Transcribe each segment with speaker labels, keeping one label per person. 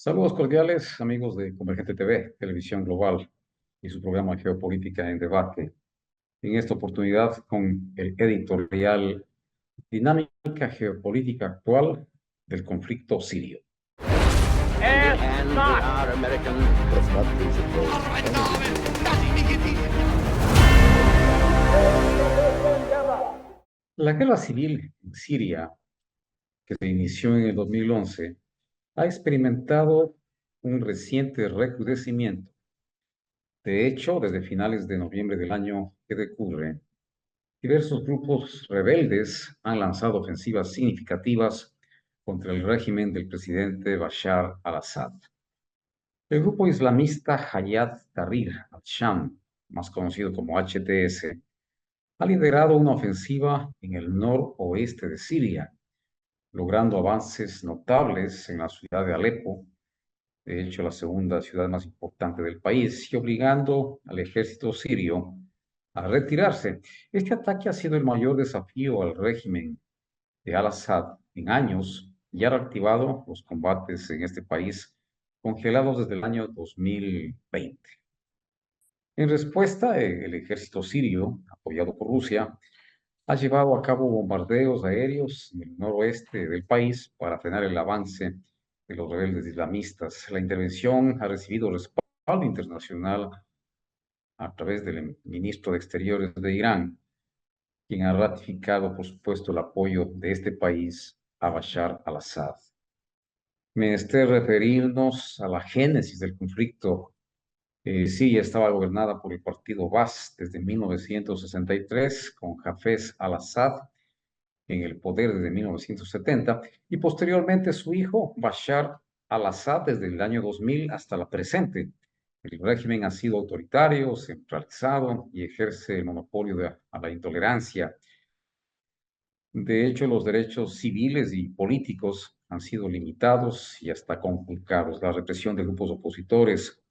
Speaker 1: Saludos cordiales, amigos de Convergente TV, Televisión Global y su programa Geopolítica en Debate. En esta oportunidad con el editorial Dinámica Geopolítica Actual del Conflicto Sirio.
Speaker 2: And our American
Speaker 1: La guerra civil en Siria, que se inició en el 2011, ha experimentado un reciente recrudecimiento. De hecho, desde finales de noviembre del año que decurre, diversos grupos rebeldes han lanzado ofensivas significativas contra el régimen del presidente Bashar al-Assad. El grupo islamista Hayat Tahrir al-Sham, más conocido como HTS, ha liderado una ofensiva en el noroeste de Siria, logrando avances notables en la ciudad de Alepo, de hecho la segunda ciudad más importante del país, y obligando al ejército sirio a retirarse. Este ataque ha sido el mayor desafío al régimen de al-Assad en años y ha reactivado los combates en este país congelados desde el año 2020. En respuesta, el ejército sirio, apoyado por Rusia, ha llevado a cabo bombardeos aéreos en el noroeste del país para frenar el avance de los rebeldes islamistas. La intervención ha recibido respaldo internacional a través del ministro de Exteriores de Irán, quien ha ratificado, por supuesto, el apoyo de este país a Bashar al-Assad. Menester referirnos a la génesis del conflicto. Siria estaba gobernada por el partido Baas desde 1963, con Hafez al-Assad en el poder desde 1970, y posteriormente su hijo Bashar al-Assad desde el año 2000 hasta la presente. El régimen ha sido autoritario, centralizado y ejerce el monopolio a la intolerancia. De hecho, los derechos civiles y políticos han sido limitados y hasta conculcados. La represión de grupos opositores,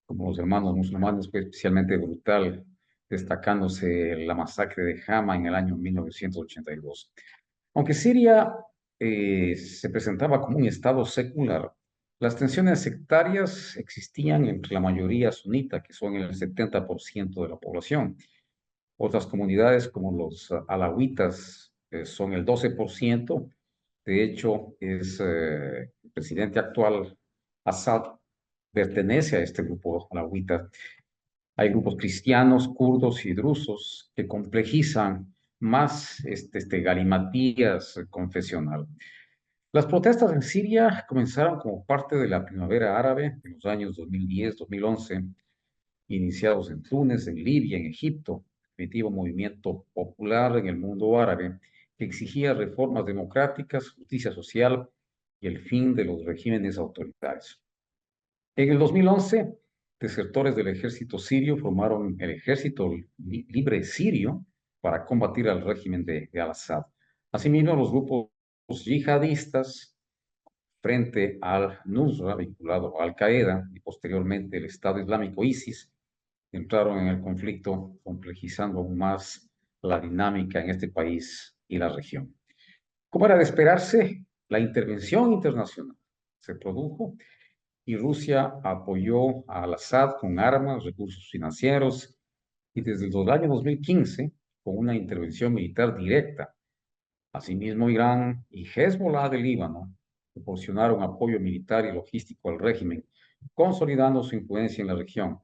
Speaker 1: como los hermanos musulmanes, fue especialmente brutal, destacándose la masacre de Hama en el año 1982. Aunque Siria se presentaba como un estado secular, las tensiones sectarias existían entre la mayoría sunita, que son el 70% de la población. Otras comunidades, como los alawitas, son el 12%. De hecho, el presidente actual, Assad, pertenece a este grupo alawita. Hay grupos cristianos, kurdos y drusos que complejizan más este galimatías confesional. Las protestas en Siria comenzaron como parte de la primavera árabe en los años 2010-2011, iniciados en Túnez, en Libia, en Egipto, primitivo movimiento popular en el mundo árabe que exigía reformas democráticas, justicia social y el fin de los regímenes autoritarios. En el 2011, desertores del ejército sirio formaron el Ejército Libre Sirio para combatir al régimen de al-Assad. Asimismo, los grupos yihadistas frente al-Nusra, vinculado a Al-Qaeda, y posteriormente el Estado Islámico ISIS, entraron en el conflicto, complejizando aún más la dinámica en este país y la región. Como era de esperarse, la intervención internacional se produjo y Rusia apoyó a al-Assad con armas, recursos financieros y desde el año 2015 con una intervención militar directa. Asimismo, Irán y Hezbollah de Líbano proporcionaron apoyo militar y logístico al régimen, consolidando su influencia en la región.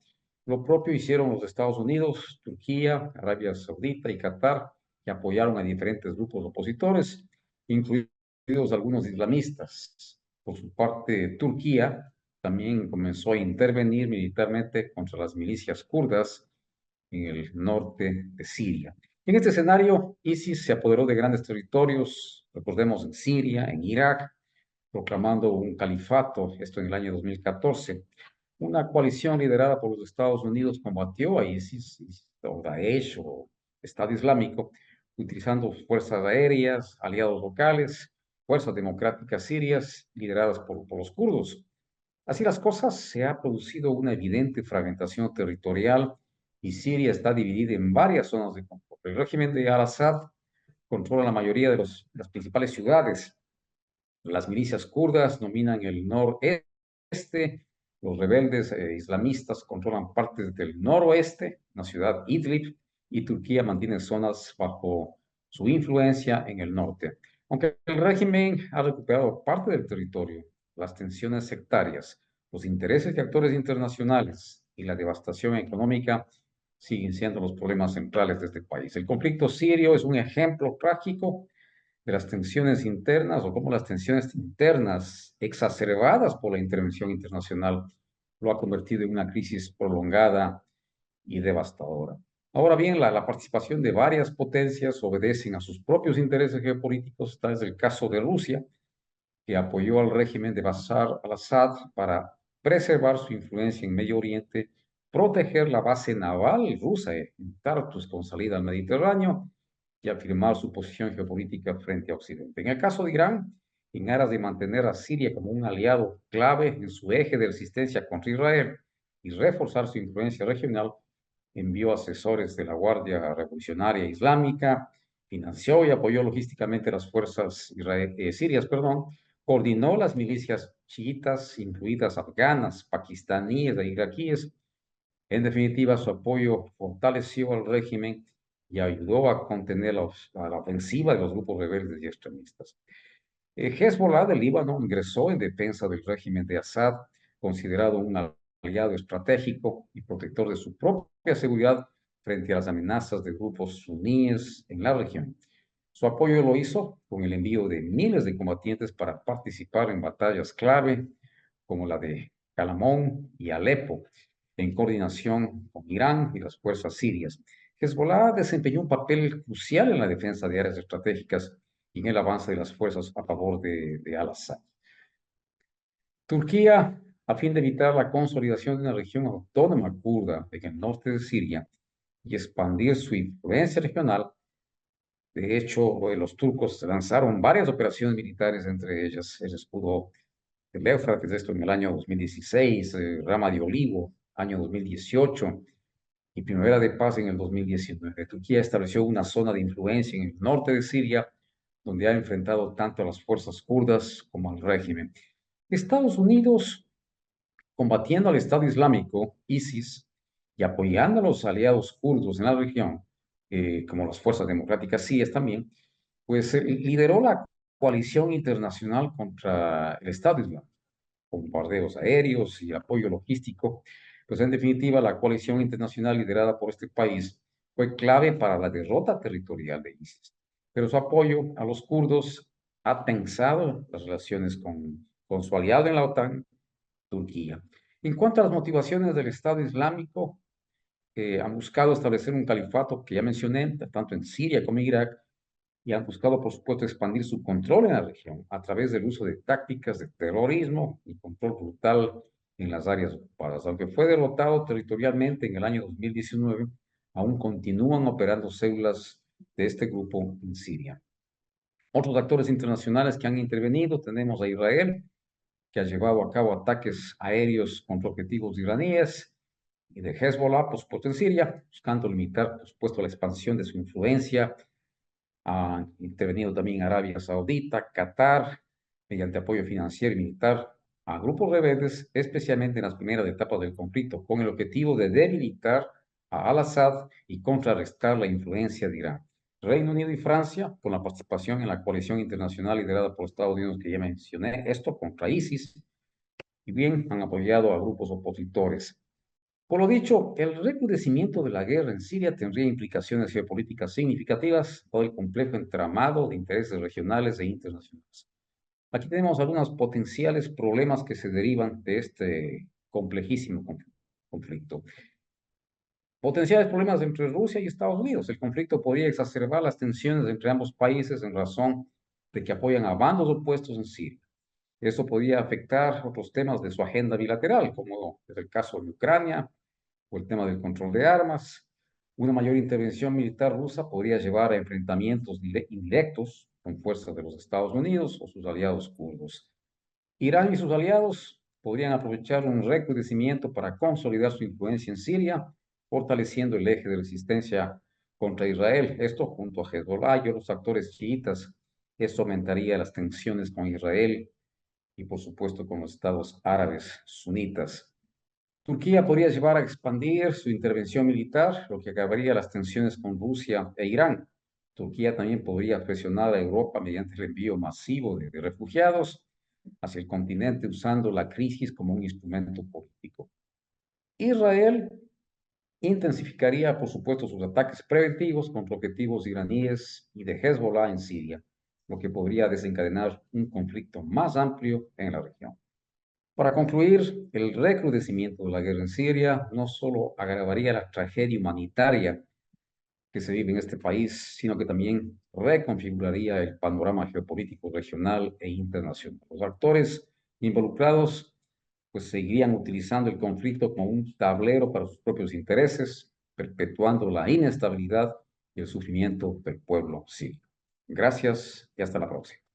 Speaker 1: Lo propio hicieron los Estados Unidos, Turquía, Arabia Saudita y Qatar, que apoyaron a diferentes grupos opositores, incluidos algunos islamistas. Por su parte, Turquía también comenzó a intervenir militarmente contra las milicias kurdas en el norte de Siria. En este escenario, ISIS se apoderó de grandes territorios, recordemos en Siria, en Irak, proclamando un califato, esto en el año 2014. Una coalición liderada por los Estados Unidos combatió a ISIS, o Daesh, o Estado Islámico, utilizando fuerzas aéreas, aliados locales, fuerzas democráticas sirias lideradas por los kurdos. Así las cosas, se ha producido una evidente fragmentación territorial y Siria está dividida en varias zonas de conflicto. El régimen de al-Assad controla la mayoría de las principales ciudades. Las milicias kurdas dominan el noreste los rebeldes islamistas controlan partes del noroeste, la ciudad Idlib, y Turquía mantiene zonas bajo su influencia en el norte. Aunque el régimen ha recuperado parte del territorio, las tensiones sectarias, los intereses de actores internacionales y la devastación económica siguen siendo los problemas centrales de este país. El conflicto sirio es un ejemplo trágico de las tensiones internas o cómo las tensiones internas exacerbadas por la intervención internacional lo ha convertido en una crisis prolongada y devastadora. Ahora bien, la participación de varias potencias obedecen a sus propios intereses geopolíticos. Tal es el caso de Rusia, que apoyó al régimen de Bashar al-Assad para preservar su influencia en Medio Oriente, proteger la base naval rusa en Tartus con salida al Mediterráneo y afirmar su posición geopolítica frente a Occidente. En el caso de Irán, en aras de mantener a Siria como un aliado clave en su eje de resistencia contra Israel y reforzar su influencia regional, envió asesores de la Guardia Revolucionaria Islámica, financió y apoyó logísticamente las fuerzas sirias, coordinó las milicias chiitas, incluidas afganas, pakistaníes e iraquíes. En definitiva, su apoyo fortaleció al régimen y ayudó a contener a la ofensiva de los grupos rebeldes y extremistas. Hezbollah del Líbano ingresó en defensa del régimen de Assad, considerado un aliado estratégico y protector de su propia seguridad frente a las amenazas de grupos suníes en la región. Su apoyo lo hizo con el envío de miles de combatientes para participar en batallas clave como la de Calamón y Alepo, en coordinación con Irán y las fuerzas sirias. Hezbollah desempeñó un papel crucial en la defensa de áreas estratégicas y en el avance de las fuerzas a favor de al-Assad. Turquía, a fin de evitar la consolidación de una región autónoma kurda en el norte de Siria y expandir su influencia regional, de hecho, los turcos lanzaron varias operaciones militares, entre ellas el escudo del Éufrates, esto en el año 2016, Rama de Olivo, año 2018, y Primavera de Paz en el 2019. Turquía estableció una zona de influencia en el norte de Siria, donde ha enfrentado tanto a las fuerzas kurdas como al régimen. Estados Unidos, combatiendo al Estado Islámico, ISIS, y apoyando a los aliados kurdos en la región, como las fuerzas democráticas síes también, pues lideró la coalición internacional contra el Estado Islámico, con bombardeos aéreos y apoyo logístico. Pues en definitiva, la coalición internacional liderada por este país fue clave para la derrota territorial de ISIS. Pero su apoyo a los kurdos ha tensado las relaciones con su aliado en la OTAN, Turquía. En cuanto a las motivaciones del Estado Islámico, han buscado establecer un califato que ya mencioné, tanto en Siria como en Irak, y han buscado, por supuesto, expandir su control en la región a través del uso de tácticas de terrorismo y control brutal en las áreas ocupadas. Aunque fue derrotado territorialmente en el año 2019, aún continúan operando células de este grupo en Siria. Otros actores internacionales que han intervenido, tenemos a Israel, que ha llevado a cabo ataques aéreos contra objetivos iraníes, y de Hezbollah, por supuesto, en Siria, buscando limitar, por supuesto, la expansión de su influencia. Ha intervenido también Arabia Saudita, Qatar, mediante apoyo financiero y militar a grupos rebeldes, especialmente en las primeras etapas del conflicto, con el objetivo de debilitar a al-Assad y contrarrestar la influencia de Irán. Reino Unido y Francia, con la participación en la coalición internacional liderada por Estados Unidos que ya mencioné, esto contra ISIS, y bien han apoyado a grupos opositores. Por lo dicho, el recrudecimiento de la guerra en Siria tendría implicaciones geopolíticas significativas por el complejo entramado de intereses regionales e internacionales. Aquí tenemos algunos potenciales problemas que se derivan de este complejísimo conflicto. Potenciales problemas entre Rusia y Estados Unidos. El conflicto podría exacerbar las tensiones entre ambos países en razón de que apoyan a bandos opuestos en Siria. Eso podría afectar otros temas de su agenda bilateral, como es el caso de Ucrania, o el tema del control de armas. Una mayor intervención militar rusa podría llevar a enfrentamientos indirectos con fuerzas de los Estados Unidos o sus aliados kurdos. Irán y sus aliados podrían aprovechar un recrudecimiento para consolidar su influencia en Siria, fortaleciendo el eje de resistencia contra Israel. Esto junto a Hezbollah y otros actores chiitas. Esto aumentaría las tensiones con Israel y, por supuesto, con los estados árabes sunitas. Turquía podría llevar a expandir su intervención militar, lo que agravaría las tensiones con Rusia e Irán. Turquía también podría presionar a Europa mediante el envío masivo de refugiados hacia el continente usando la crisis como un instrumento político. Israel intensificaría, por supuesto, sus ataques preventivos contra objetivos iraníes y de Hezbollah en Siria, lo que podría desencadenar un conflicto más amplio en la región. Para concluir, el recrudecimiento de la guerra en Siria no solo agravaría la tragedia humanitaria que se vive en este país, sino que también reconfiguraría el panorama geopolítico regional e internacional. Los actores involucrados pues seguirían utilizando el conflicto como un tablero para sus propios intereses, perpetuando la inestabilidad y el sufrimiento del pueblo sirio. Gracias y hasta la próxima.